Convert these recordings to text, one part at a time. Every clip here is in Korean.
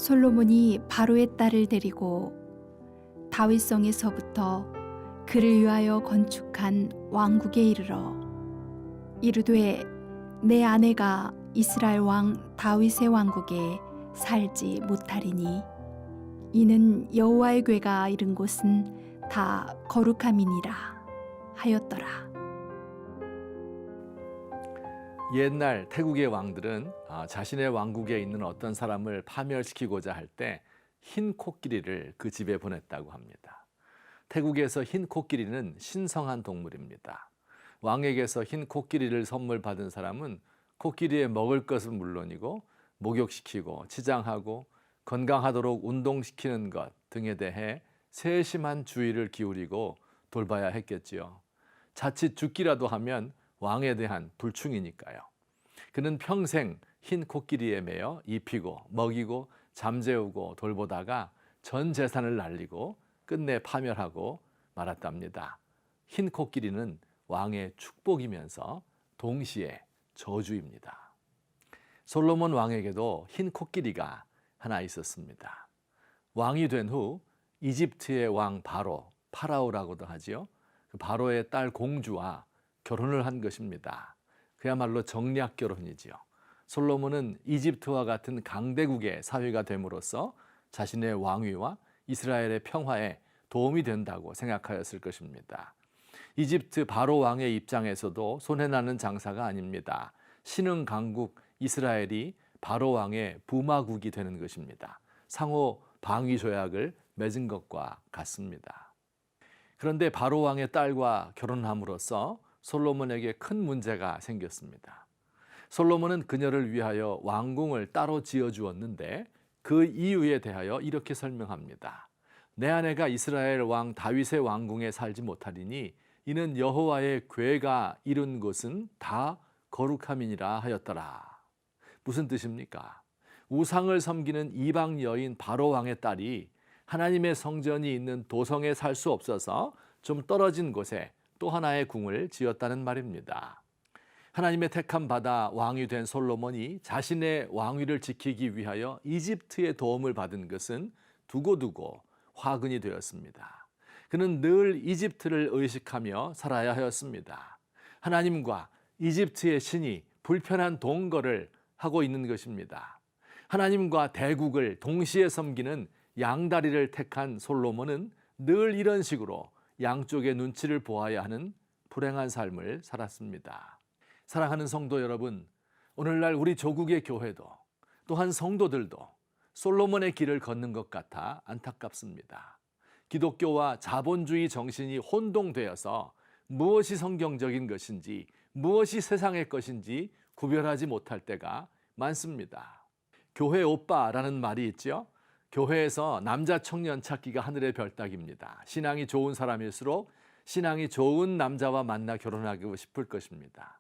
솔로몬이 바로의 딸을 데리고 다윗성에서부터 그를 위하여 건축한 왕국에 이르러 이르되 내 아내가 이스라엘 왕 다윗의 왕국에 살지 못하리니 이는 여호와의 궤가 이른 곳은 다 거룩함이니라 하였더라. 옛날 태국의 왕들은 자신의 왕국에 있는 어떤 사람을 파멸시키고자 할 때 흰 코끼리를 그 집에 보냈다고 합니다. 태국에서 흰 코끼리는 신성한 동물입니다. 왕에게서 흰 코끼리를 선물 받은 사람은 코끼리에 먹을 것은 물론이고 목욕시키고 치장하고 건강하도록 운동시키는 것 등에 대해 세심한 주의를 기울이고 돌봐야 했겠지요. 자칫 죽기라도 하면 왕에 대한 불충이니까요. 그는 평생 흰 코끼리에 매여 입히고 먹이고 잠재우고 돌보다가 전 재산을 날리고 끝내 파멸하고 말았답니다. 흰 코끼리는 왕의 축복이면서 동시에 저주입니다. 솔로몬 왕에게도 흰 코끼리가 하나 있었습니다. 왕이 된 후 이집트의 왕 파라오라고도 하지요. 그 바로의 딸 공주와 결혼을 한 것입니다. 그야말로 정략 결혼이지요. 솔로몬은 이집트와 같은 강대국의 사회가 됨으로써 자신의 왕위와 이스라엘의 평화에 도움이 된다고 생각하였을 것입니다. 이집트 바로 왕의 입장에서도 손해나는 장사가 아닙니다. 신흥 강국 이스라엘이 바로 왕의 부마국이 되는 것입니다. 상호 방위 조약을 맺은 것과 같습니다. 그런데 바로 왕의 딸과 결혼함으로써 솔로몬에게 큰 문제가 생겼습니다. 솔로몬은 그녀를 위하여 왕궁을 따로 지어주었는데 그 이유에 대하여 이렇게 설명합니다. 내 아내가 이스라엘 왕 다윗의 왕궁에 살지 못하리니 이는 여호와의 궤가 이룬 곳은 다 거룩함이니라 하였더라. 무슨 뜻입니까? 우상을 섬기는 이방 여인 바로 왕의 딸이 하나님의 성전이 있는 도성에 살 수 없어서 좀 떨어진 곳에 또 하나의 궁을 지었다는 말입니다. 하나님의 택함 받아 왕이 된 솔로몬이 자신의 왕위를 지키기 위하여 이집트의 도움을 받은 것은 두고두고 화근이 되었습니다. 그는 늘 이집트를 의식하며 살아야 하였습니다. 하나님과 이집트의 신이 불편한 동거를 하고 있는 것입니다. 하나님과 대국을 동시에 섬기는 양다리를 택한 솔로몬은 늘 이런 식으로 양쪽의 눈치를 보아야 하는 불행한 삶을 살았습니다. 사랑하는 성도 여러분, 오늘날 우리 조국의 교회도 또한 성도들도 솔로몬의 길을 걷는 것 같아 안타깝습니다. 기독교와 자본주의 정신이 혼동되어서 무엇이 성경적인 것인지 무엇이 세상의 것인지 구별하지 못할 때가 많습니다. 교회 오빠라는 말이 있죠. 교회에서 남자 청년 찾기가 하늘의 별따기입니다. 신앙이 좋은 사람일수록 신앙이 좋은 남자와 만나 결혼하고 싶을 것입니다.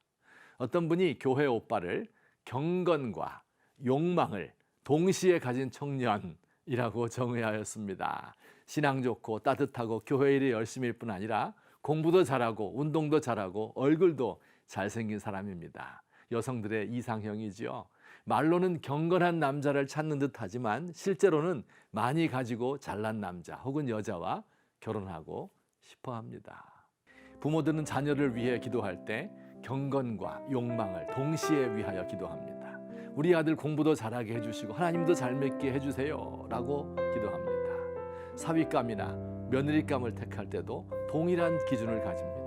어떤 분이 교회 오빠를 경건과 욕망을 동시에 가진 청년이라고 정의하였습니다. 신앙 좋고 따뜻하고 교회 일에 열심일 뿐 아니라 공부도 잘하고 운동도 잘하고 얼굴도 잘생긴 사람입니다. 여성들의 이상형이지요. 말로는 경건한 남자를 찾는 듯 하지만 실제로는 많이 가지고 잘난 남자 혹은 여자와 결혼하고 싶어 합니다. 부모들은 자녀를 위해 기도할 때 경건과 욕망을 동시에 위하여 기도합니다. 우리 아들 공부도 잘하게 해주시고 하나님도 잘 맺게 해주세요 라고 기도합니다. 사위감이나 며느리감을 택할 때도 동일한 기준을 가집니다.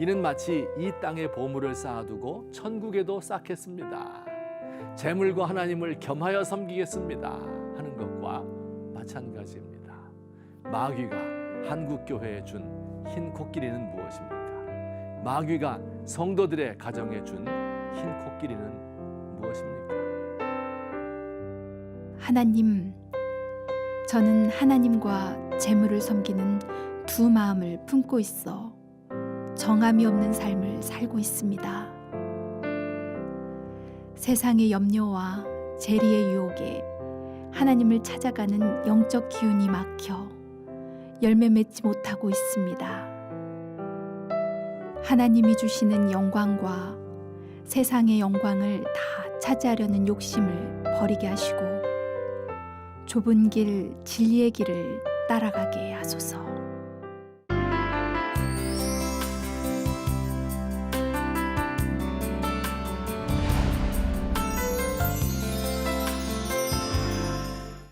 이는 마치 이 땅에 보물을 쌓아두고 천국에도 쌓겠습니다. 재물과 하나님을 겸하여 섬기겠습니다 하는 것과 마찬가지입니다. 마귀가 한국교회에 준 흰 코끼리는 무엇입니까? 마귀가 성도들의 가정에 준 흰 코끼리는 무엇입니까? 하나님, 저는 하나님과 재물을 섬기는 두 마음을 품고 있어 정함이 없는 삶을 살고 있습니다. 세상의 염려와 재리의 유혹에 하나님을 찾아가는 영적 기운이 막혀 열매 맺지 못하고 있습니다. 하나님이 주시는 영광과 세상의 영광을 다 차지하려는 욕심을 버리게 하시고 좁은 길 진리의 길을 따라가게 하소서.